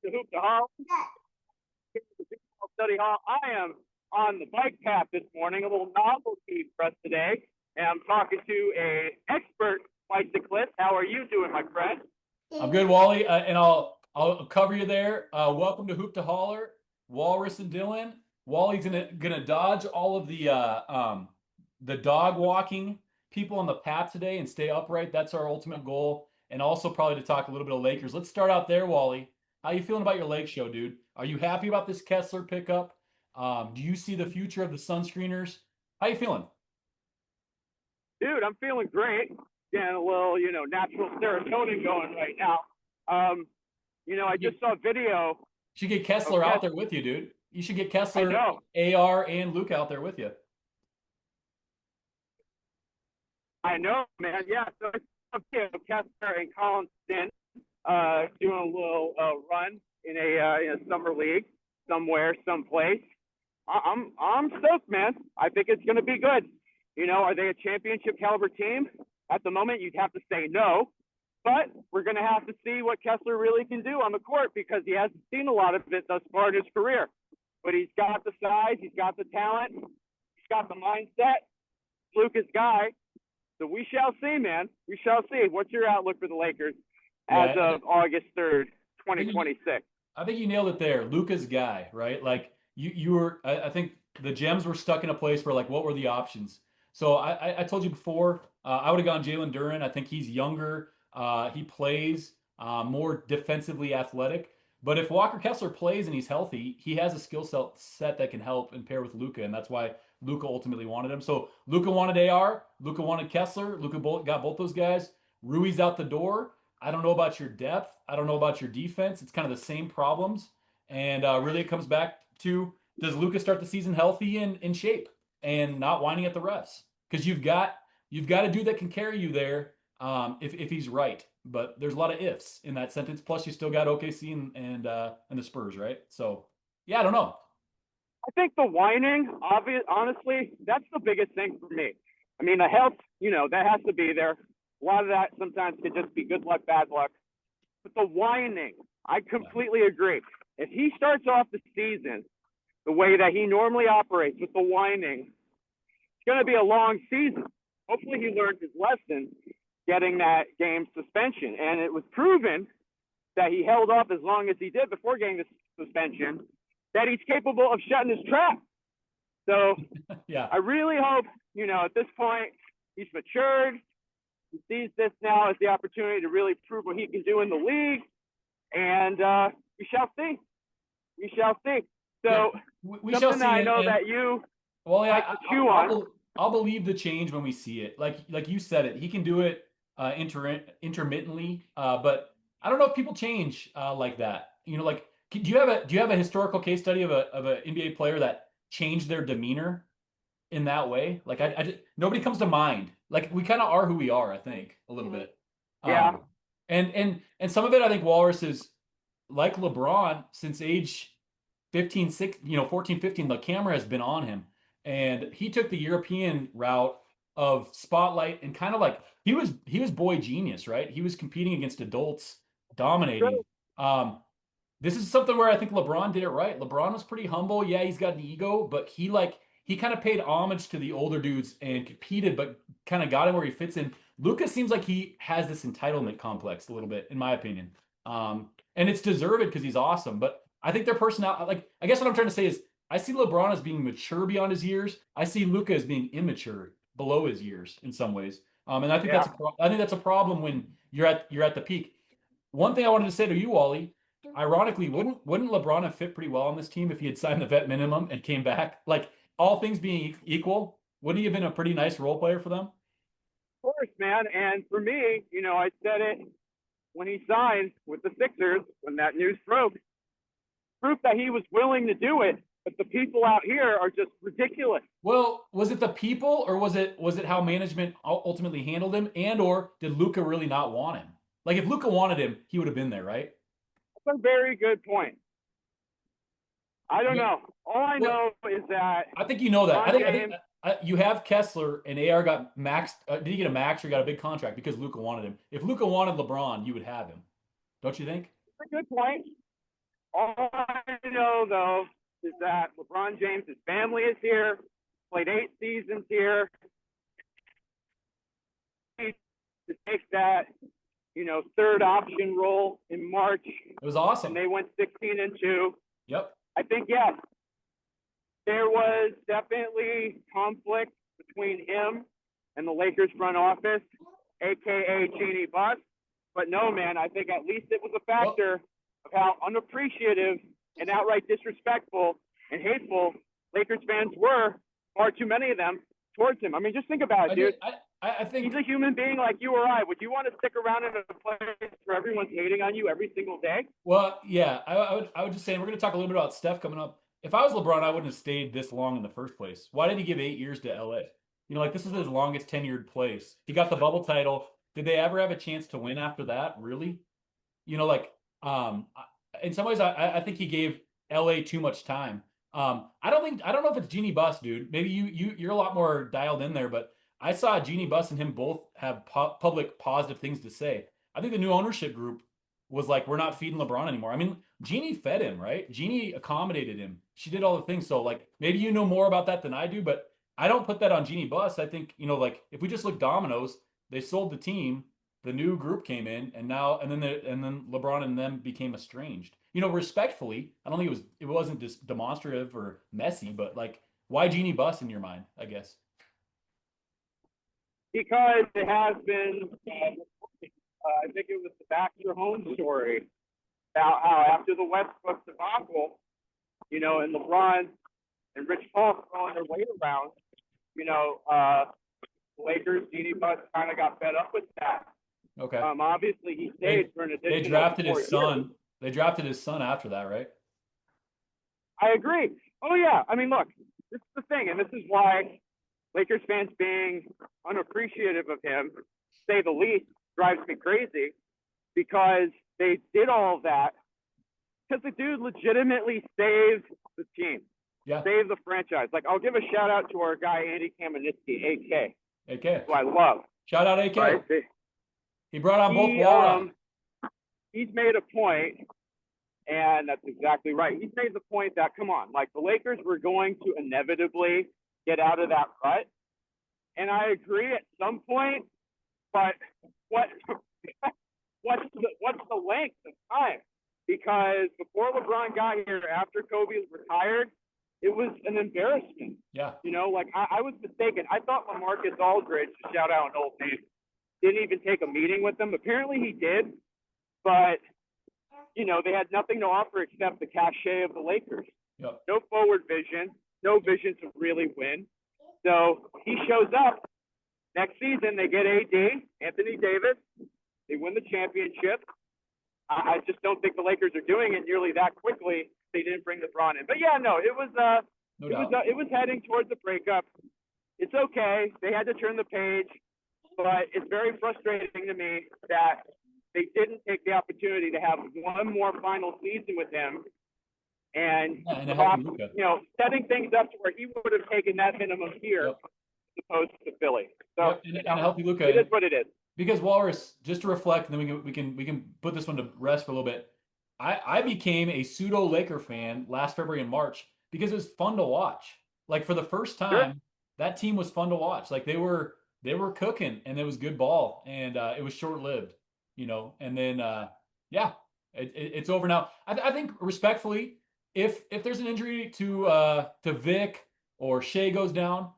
to Hoop the Hall, Study Hall. I am on the bike path this morning, a little novelty for us today. And I'm talking to a expert bicyclist. How are you doing, my friend? I'm good, Wally, and I'll cover you there. Welcome to Hoop to Holler, Walrus and Dylan. Wally's gonna dodge all of the dog walking people on the path today and stay upright. That's our ultimate goal, and also probably to talk a little bit of Lakers. Let's start out there, Wally. How you feeling about your Lake Show, dude? Are you happy about this Kessler pickup? Do you see the future of the sunscreeners? How you feeling? Dude, I'm feeling great. Getting a little, natural serotonin going right now. I just saw a video. You should get Of Kessler Kess- out there with you, dude. You should get I Kessler, know. AR, and Luke out there with you. I know, man. Yeah. So I saw a video of Kessler and Colin Stint doing a little run in a summer league somewhere, someplace. I'm stoked, man. I think it's going to be good. Are they a championship caliber team? At the moment, you'd have to say no. But we're going to have to see what Kessler really can do on the court because he hasn't seen a lot of it thus far in his career. But he's got the size, he's got the talent, he's got the mindset. Luka's guy. So we shall see, man. We shall see. What's your outlook for the Lakers as of August 3rd, 2026? I think you nailed it there. Luka's guy, right? Like you were. I think the gems were stuck in a place where like, what were the options? So I told you before, I would have gone Jalen Duren. I think he's younger. He plays more defensively athletic. But if Walker Kessler plays and he's healthy, he has a skill set that can help and pair with Luka, and that's why Luka ultimately wanted him. So Luka wanted AR, Luka wanted Kessler, Luka got both those guys. Rui's out the door. I don't know about your depth. I don't know about your defense. It's kind of the same problems, and really it comes back to does Luka start the season healthy and in shape and not whining at the refs? Because you've got a dude that can carry you there if he's right. But there's a lot of ifs in that sentence. Plus, you still got OKC and the Spurs, right? So, yeah, I don't know. I think the whining, honestly, that's the biggest thing for me. I mean, the health, that has to be there. A lot of that sometimes could just be good luck, bad luck. But the whining, I completely agree. If he starts off the season the way that he normally operates with the whining, it's going to be a long season. Hopefully he learned his lesson getting that game suspension. And it was proven that he held off as long as he did before getting the suspension, that he's capable of shutting his trap. So yeah, I really hope, at this point, he's matured. He sees this now as the opportunity to really prove what he can do in the league. And we shall see. We shall see. So yeah, we shall something see. that I know that you well, like to chew on. I'll believe the change when we see it. Like you said it, he can do it intermittently, but I don't know if people change like that. Like do you have a historical case study of a NBA player that changed their demeanor in that way? Like I just, nobody comes to mind. Like we kind of are who we are, I think, a little bit. Yeah. Um, and some of it, I think Walrus is like LeBron since age 15, 6, 14, 15, the camera has been on him. And he took the European route of spotlight and kind of like he was boy genius, right? He was competing against adults, dominating. This is something where I think LeBron did it right. LeBron was pretty humble. Yeah, he's got an ego, but he kind of paid homage to the older dudes and competed, but kind of got him where he fits in. Lucas seems like he has this entitlement complex a little bit, in my opinion. And it's deserved because he's awesome. But I think their personality, like, I guess what I'm trying to say is I see LeBron as being mature beyond his years. I see Luka as being immature below his years in some ways. And I think Yeah. that's a problem when you're at the peak. One thing I wanted to say to you, Wally, ironically, wouldn't LeBron have fit pretty well on this team if he had signed the vet minimum and came back? Like all things being equal, wouldn't he have been a pretty nice role player for them? Of course, man. And for me, I said it when he signed with the Sixers, when that news broke, proof that he was willing to do it. But the people out here are just ridiculous. Well, was it the people or was it how management ultimately handled him and or did Luca really not want him? Like if Luca wanted him, he would have been there, right? That's a very good point. I don't know. All I Well, know is that I think you know that. I think James, you have Kessler and AR got maxed. Did he get a max or got a big contract because Luca wanted him? If Luca wanted LeBron, you would have him, don't you think? that's a good point. All I know, though, is that LeBron James' family is here, played 8 seasons here. To take that, third option role in March, It was awesome. and they went 16-2. Yep. I think, yes, there was definitely conflict between him and the Lakers front office, aka Jeannie Buss. But no, man, I think at least it was a factor of how unappreciative and outright disrespectful and hateful Lakers fans were, far too many of them, towards him. I mean, just think about it, dude. I think he's a human being like you or I. Would you want to stick around in a place where everyone's hating on you every single day? Well, yeah, I would just say, we're going to talk a little bit about Steph coming up. If I was LeBron, I wouldn't have stayed this long in the first place. Why did he give 8 years to LA? Like, this is his longest tenured place. He got the bubble title. Did they ever have a chance to win after that? Really? Like, in some ways, I think he gave LA too much time. I don't know if it's Jeannie Buss, dude. Maybe you're a lot more dialed in there, but I saw Jeannie Buss and him both have public positive things to say. I think the new ownership group was like, we're not feeding LeBron anymore. I mean, Jeannie fed him, right? Jeannie accommodated him. She did all the things. So, like, maybe you know more about that than I do, but I don't put that on Jeannie Buss. I think, like, if we just look dominoes, they sold the team, the new group came in, and then LeBron and them became estranged. Respectfully, I don't think it wasn't just demonstrative or messy, but, like, why Jeannie Buss in your mind, I guess? Because it has been, I think it was the Baxter Home story about how after the Westbrook debacle, and LeBron and Rich Paul throwing their weight around, the Lakers, Jeannie Buss kind of got fed up with that. Okay. Obviously, he stayed for an additional. They drafted his son. Years. They drafted his son after that, right? I agree. Oh yeah. I mean, look, this is the thing, and this is why Lakers fans being unappreciative of him, to say the least, drives me crazy, because they did all of that because the dude legitimately saved the team, saved the franchise. Like, I'll give a shout out to our guy Andy Kamenetsky, AK, who I love. Shout out AK. Right? He brought on both wall He's made a point, and that's exactly right. He's made the point that, come on, like, the Lakers were going to inevitably get out of that rut. And I agree at some point, but what's the length of time? Because before LeBron got here, after Kobe was retired, it was an embarrassment. Yeah. Like, I was mistaken. I thought LaMarcus Aldridge, shout out an old name, didn't even take a meeting with them. Apparently he did, but they had nothing to offer except the cachet of the Lakers. Yep. No forward vision, no vision to really win. So he shows up. Next season, they get AD, Anthony Davis. They win the championship. I just don't think the Lakers are doing it nearly that quickly. They didn't bring LeBron in. But yeah, no, it was heading towards a breakup. It's okay. They had to turn the page, but it's very frustrating to me that they didn't take the opportunity to have one more final season with him and setting things up to where he would have taken that minimum here as opposed to Philly. So and a healthy Luka. It is what it is. Because Walrus, just to reflect, and then we can put this one to rest for a little bit. I became a pseudo Laker fan last February and March because it was fun to watch. Like, for the first time, that team was fun to watch. Like, they were cooking, and it was good ball, and it was short lived, And then it's over now. I think, respectfully, if there's an injury to Vic or Shea goes down,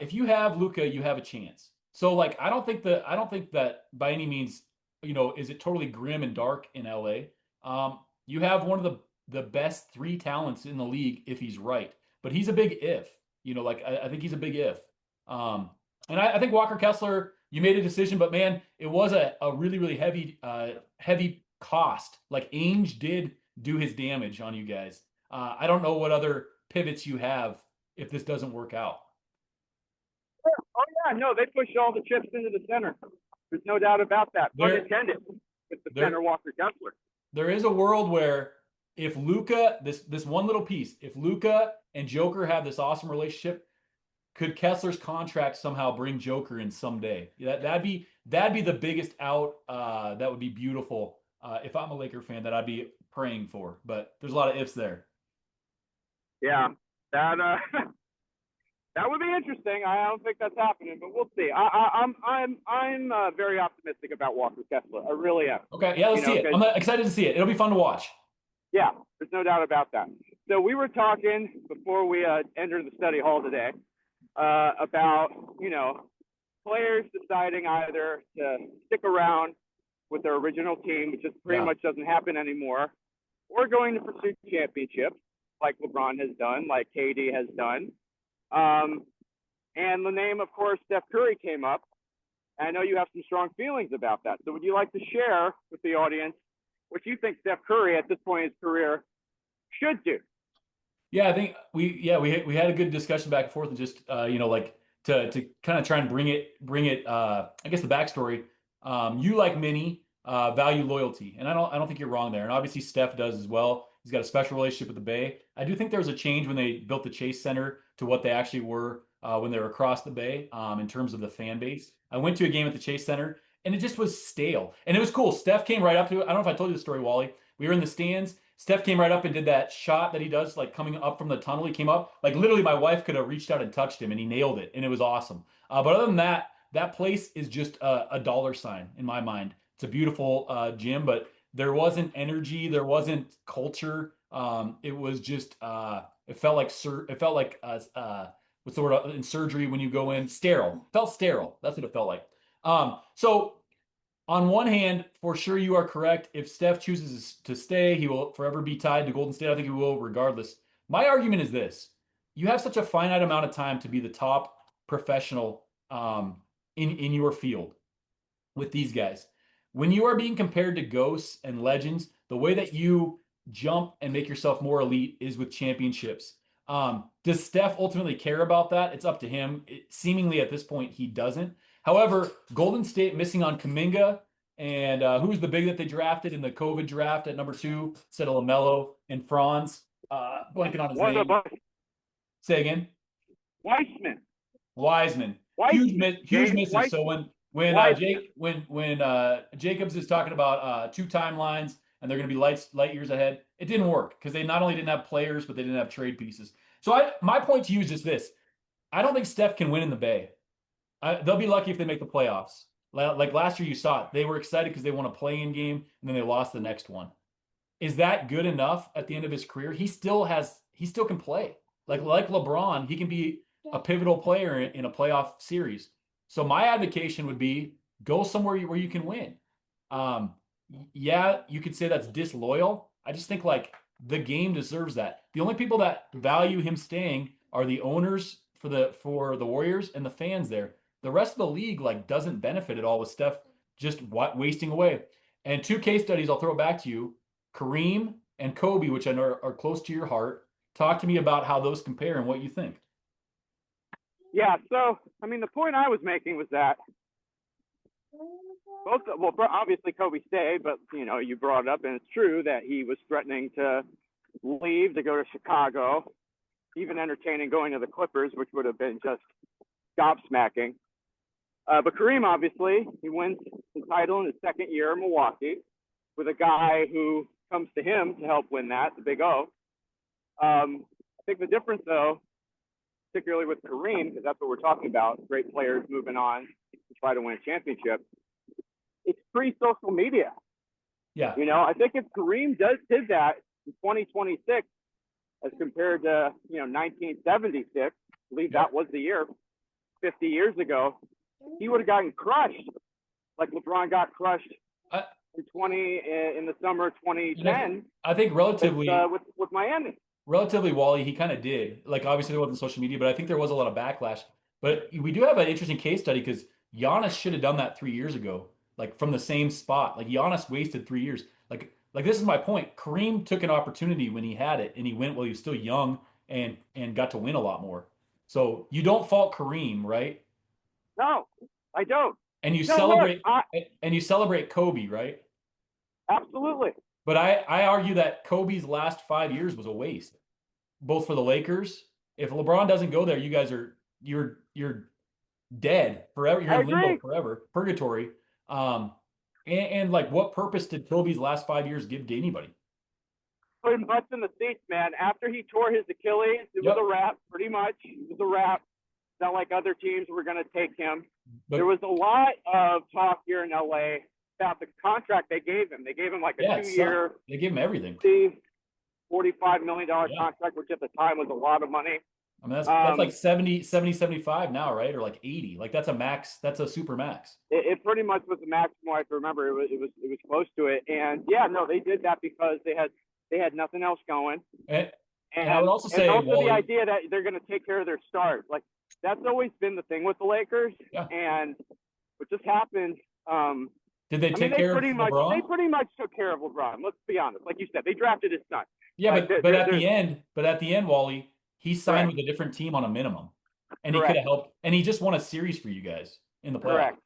if you have Luka, you have a chance. So, like, I don't think that by any means, is it totally grim and dark in LA. You have one of the best 3 talents in the league if he's right, but he's a big if. I think he's a big if. And I think Walker Kessler, you made a decision, but man, it was a really, really heavy cost. Like, Ainge did do his damage on you guys. I don't know what other pivots you have if this doesn't work out. Oh yeah, no, they pushed all the chips into the center. There's no doubt about that. Pun intended with the center Walker Kessler. There is a world where if Luka, this one little piece, if Luka and Joker have this awesome relationship, could Kessler's contract somehow bring Joker in someday? That'd be the biggest out. That would be beautiful. If I'm a Laker fan, that I'd be praying for, but there's a lot of ifs there. Yeah, that that would be interesting. I don't think that's happening, but we'll see. I'm very optimistic about Walker Kessler. I really am. Okay, yeah, let's see it. I'm excited to see it. It'll be fun to watch. Yeah, there's no doubt about that. So we were talking before we entered the study hall today about players deciding either to stick around with their original team, which just pretty much doesn't happen anymore, or going to pursue championships like LeBron has done, like KD has done. And the name, of course, Steph Curry came up. I know you have some strong feelings about that. So would you like to share with the audience what you think Steph Curry at this point in his career should do? Yeah, I think we had a good discussion back and forth, and just like to kind of try and bring it I guess the backstory. You, like many, value loyalty, and I don't think you're wrong there. And obviously Steph does as well. He's got a special relationship with the Bay. I do think there was a change when they built the Chase Center to what they actually were when they were across the Bay, in terms of the fan base. I went to a game at the Chase Center, and it just was stale. And it was cool. Steph came right up to it. I don't know if I told you the story, Wally. We were in the stands. Steph came right up and did that shot that he does, like coming up from the tunnel. He came up, like literally my wife could have reached out and touched him, and he nailed it, and it was awesome. But other than that, that place is just a dollar sign in my mind. It's a beautiful gym, but there wasn't energy, there wasn't culture. It was just it felt like what's the word in surgery when you go in? Sterile. It felt sterile. That's what it felt like. So on one hand, for sure you are correct. If Steph chooses to stay, he will forever be tied to Golden State. I think he will regardless. My argument is this: you have such a finite amount of time to be the top professional in your field with these guys. When you are being compared to ghosts and legends, the way that you jump and make yourself more elite is with championships. Does Steph ultimately care about that? It's up to him. Seemingly at this point, he doesn't. However, Golden State missing on Kuminga, and who's the big that they drafted in the COVID draft at number 2 instead of LaMelo and Franz? Blanking on his name. Say again. Wiseman. Huge misses. So when Jacobs is talking about 2 timelines and they're going to be light years ahead, it didn't work because they not only didn't have players, but they didn't have trade pieces. So my point to you is just this: I don't think Steph can win in the Bay. They'll be lucky if they make the playoffs. Like last year, you saw it. They were excited because they won a play-in game, and then they lost the next one. Is that good enough at the end of his career? He still can play. Like LeBron, he can be a pivotal player in a playoff series. So my advocation would be go somewhere where you can win. Yeah, you could say that's disloyal. I just think like the game deserves that. The only people that value him staying are the owners for the Warriors and the fans there. The rest of the league like doesn't benefit at all with Steph just wasting away. And 2 case studies I'll throw back to you: Kareem and Kobe, which I know are close to your heart. Talk to me about how those compare and what you think. Yeah, so I mean, the point I was making was that obviously Kobe stayed, but you brought it up, and it's true that he was threatening to leave to go to Chicago, even entertaining going to the Clippers, which would have been just gobsmacking. But Kareem, obviously, he wins the title in his second year in Milwaukee with a guy who comes to him to help win that, the Big O. I think the difference, though, particularly with Kareem, because that's what we're talking about, great players moving on to try to win a championship, it's pre-social media. Yeah. I think if Kareem did that in 2026 as compared to, 1976, I believe that was the year, 50 years ago, he would have gotten crushed like LeBron got crushed in the summer of 2010. I think relatively with Miami. Relatively, Wally, he kind of did. Like, obviously, there wasn't social media, but I think there was a lot of backlash. But we do have an interesting case study because Giannis should have done that 3 years ago, like from the same spot. Like Giannis wasted 3 years. Like this is my point. Kareem took an opportunity when he had it, and he went while he was still young and got to win a lot more. So you don't fault Kareem, right? No, I don't. And you celebrate Kobe, right? Absolutely. But I argue that Kobe's last 5 years was a waste, both for the Lakers. If LeBron doesn't go there, you guys you're dead forever. You're in limbo forever, purgatory. And like, what purpose did Kobe's last 5 years give to anybody? pretty much in the seats, man. After he tore his Achilles, it was Yep. a wrap, pretty much. It was a wrap. It's not like other teams were going to take him. There But was a lot of talk here in LA about the contract they gave him. They gave him like a yeah, it sucked. 2-year, They gave him everything. $45 million Yeah. contract, which at the time was a lot of money. I mean, that's like 75 now, right? Or like 80. Like that's a max. That's a super max. It pretty much was the maximum I can remember. It was close to it, and yeah, no, they did that because they had nothing else going, And I would also say, also the Wally, idea that they're going to take care of their stars. Like that's always been the thing with the Lakers, yeah. and what just happened. Did they take care of LeBron? They pretty much took care of LeBron. Let's be honest. Like you said, they drafted his son. Yeah, like, but at the end, Wally, he signed with a different team on a minimum, and he could have helped. And he just won a series for you guys in the playoffs.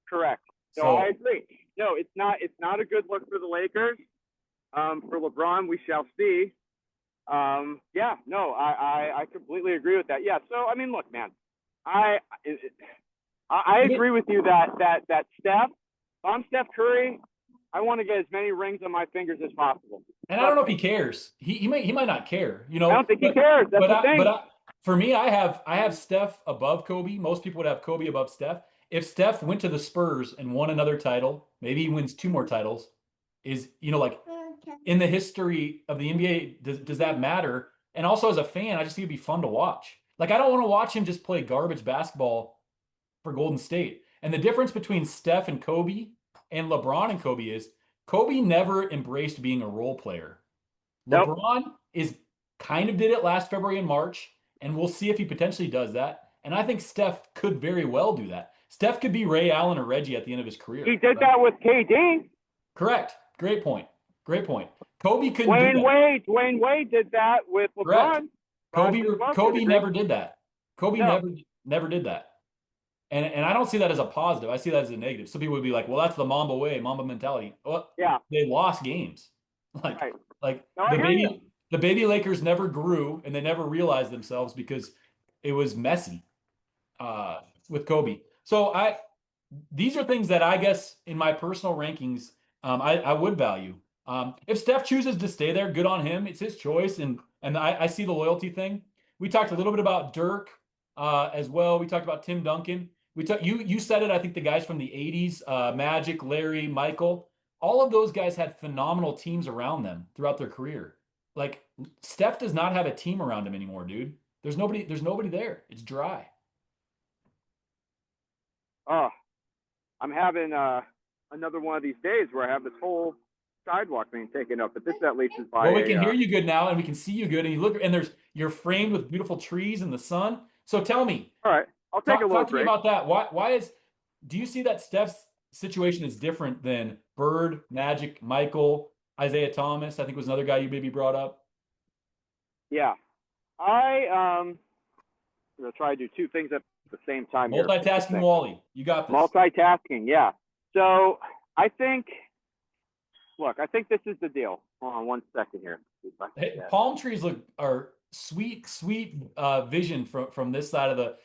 Correct. So I agree. No, it's not a good look for the Lakers. For LeBron, we shall see. Yeah, no, I completely agree with that. Yeah. So I mean, look, man, I agree with you that Steph. If I'm Steph Curry, I want to get as many rings on my fingers as possible. And I don't know if he cares. He might not care. You know, I don't think he cares. That's the thing. For me, I have Steph above Kobe. Most people would have Kobe above Steph. If Steph went to the Spurs and won another title, maybe he wins 2 more titles, like in the history of the NBA, does that matter? And also as a fan, I just think it'd be fun to watch. Like I don't want to watch him just play garbage basketball for Golden State. And the difference between Steph and Kobe and LeBron and Kobe is Kobe never embraced being a role player. Nope. LeBron kind of did it last February and March, and we'll see if he potentially does that. And I think Steph could very well do that. Steph could be Ray Allen or Reggie at the end of his career. He did that with KD. Correct. Great point. Kobe couldn't do that. Dwayne Wade did that with LeBron. Kobe never did that. Kobe never did that. And I don't see that as a positive. I see that as a negative. Some people would be like, well, that's the Mamba way, Mamba mentality. Well, yeah. They lost games. The baby Lakers never grew and they never realized themselves because it was messy with Kobe. So these are things that I guess in my personal rankings, I would value. If Steph chooses to stay there, good on him. It's his choice. And I see the loyalty thing. We talked a little bit about Dirk as well. We talked about Tim Duncan. You said it. I think the guys from the 80s, Magic, Larry, Michael, all of those guys had phenomenal teams around them throughout their career. Like Steph does not have a team around him anymore, dude. There's nobody there. It's dry. Oh, I'm having another one of these days where I have this whole sidewalk being taken up, but this at least is by. Well, we can hear you good now, and we can see you good, and you look, and you're framed with beautiful trees in the sun. So tell me. All right, I'll take a little break. Talk to me about that. Do you see that Steph's situation is different than Bird, Magic, Michael, Isaiah Thomas? I think was another guy you maybe brought up. Yeah, I'm gonna try to do 2 things at the same time. Multitasking, Wally. You got this. Multitasking, yeah. So I think this is the deal. Hold on 1 second here. Hey, palm trees are sweet vision from this side of the.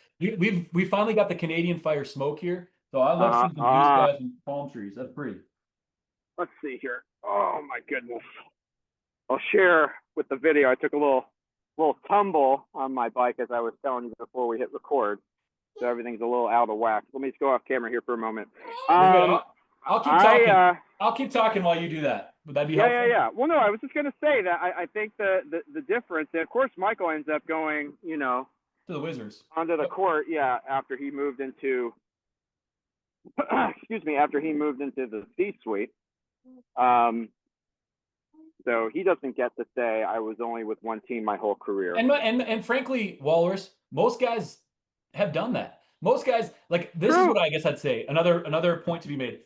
We finally got the Canadian Fire smoke here, so I love seeing some blue skies and palm trees. That's pretty. Let's see here. Oh my goodness! I'll share with the video. I took a little tumble on my bike as I was telling you before we hit record, so everything's a little out of whack. Let me just go off camera here for a moment. I'll keep talking. I'll keep talking while you do that. Would that be helpful? Yeah. Well, no, I was just going to say that I think the difference, and of course, Michael ends up going, to the Wizards onto the court, after he moved into, after he moved into the C-suite. So he doesn't get to say I was only with one team my whole career. And frankly, Walrus, most guys have done that. Most guys, like this is what I guess I'd say. Another point to be made.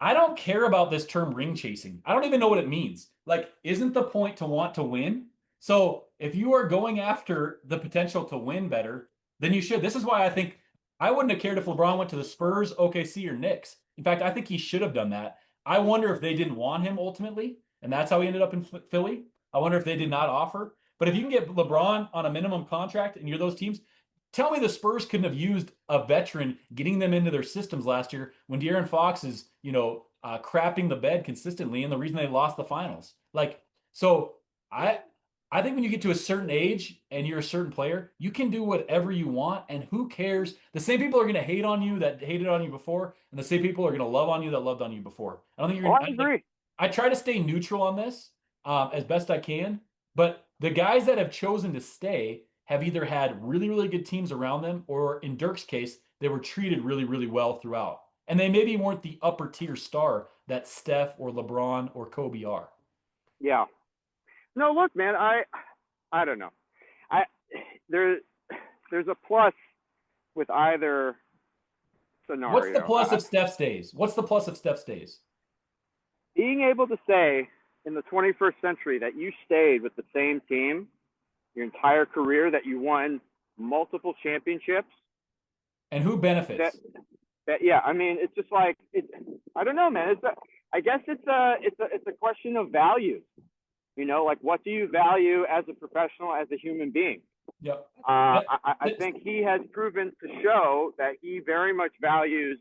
I don't care about this term ring chasing. I don't even know what it means. Like, isn't the point to want to win? So if you are going after the potential to win better, then you should. This is why I think I wouldn't have cared if LeBron went to the Spurs, OKC, or Knicks. In fact, I think he should have done that. I wonder if they didn't want him ultimately, and that's how he ended up in Philly. I wonder if they did not offer. But if you can get LeBron on a minimum contract and you're those teams, tell me the Spurs couldn't have used a veteran getting them into their systems last year when De'Aaron Fox is, crapping the bed consistently and the reason they lost the finals. So I I think when you get to a certain age and you're a certain player, you can do whatever you want, and who cares? The same people are going to hate on you that hated on you before, and the same people are going to love on you that loved on you before. I don't think Oh, you're I gonna, like. agree. I try to stay neutral on this as best I can, but the guys that have chosen to stay have either had really, really good teams around them, or in Dirk's case, they were treated really, really well throughout. And they maybe weren't the upper tier star that Steph or LeBron or Kobe are. Yeah. No, look, man, I don't know. I there there's a plus with either What's the scenario. plus of Steph stays? What's the plus of Steph stays? Being able to say in the 21st century that you stayed with the same team your entire career, that you won multiple championships, And who that benefits? yeah, I mean, it's just like I don't know, man. I guess it's a question of values. You know, like what do you value as a professional, as a human being? Yep. I think he has proven to show that he very much values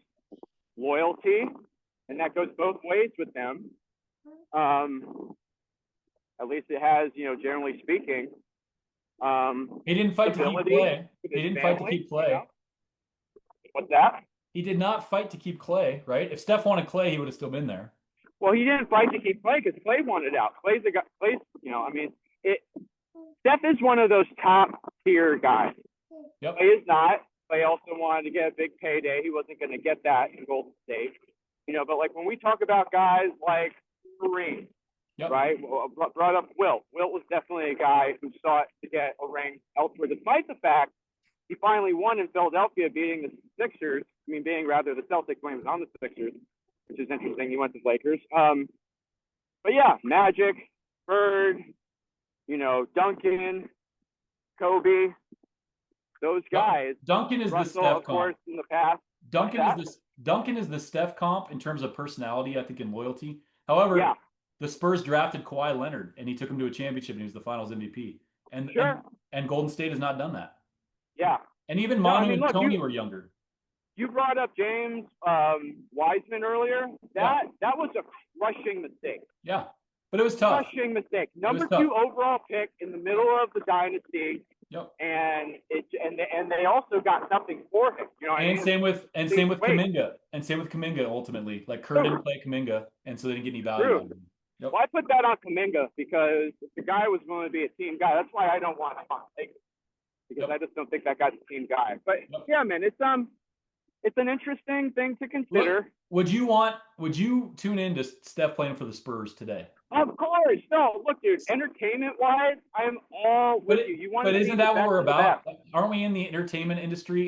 loyalty, and that goes both ways with him. Um, at least it has, generally speaking. He didn't fight to keep Stability Clay. with He his didn't fight to family. keep Clay. What's that? He did not fight to keep Clay, right? If Steph wanted Clay, he would have still been there. Well, he didn't fight to keep Clay because Clay wanted out. Clay's a guy. Clay's, I mean, it. Steph is one of those top tier guys. Yep. Clay is not. Clay also wanted to get a big payday. He wasn't going to get that in Golden State. But like when we talk about guys like Kareem, Yep. right? Brought up Wilt. Wilt was definitely a guy who sought to get a ring elsewhere, despite the fact he finally won in Philadelphia, beating the Sixers. I mean, being rather the Celtics when he was on the Sixers, which is interesting. He went to the Lakers. But yeah, Magic, Bird, Duncan, Kobe, those guys. Duncan is the Russell, Steph of comp. course, in the past. Duncan is the Steph comp in terms of personality, I think, and loyalty. However, Yeah, the Spurs drafted Kawhi Leonard and he took him to a championship and he was the Finals MVP. And sure. and Golden State has not done that. Yeah. And even No, I Manu mean, and look, Tony were younger. you brought up James Wiseman earlier. Yeah. That was a crushing mistake. Yeah. But it was tough. Crushing mistake. It was Number tough. 2 overall pick in the middle of the dynasty. Yep. And they also got something for him. You know what I mean? Same with Wait. Kuminga. And same with Kuminga ultimately. Like Kerr didn't play Kuminga, and so they didn't get any value out of him. Yep. Well, I put that on Kuminga because if the guy was going to be a team guy, that's why I don't want him on Lakers. Because I just don't think that guy's a team guy. But yeah, man, it's an interesting thing to consider. Would you tune in to Steph playing for the Spurs today? Of course. No, look, dude, entertainment-wise, I'm all with you. You want But to isn't see that the what we're best of the about? best. Aren't we in the entertainment industry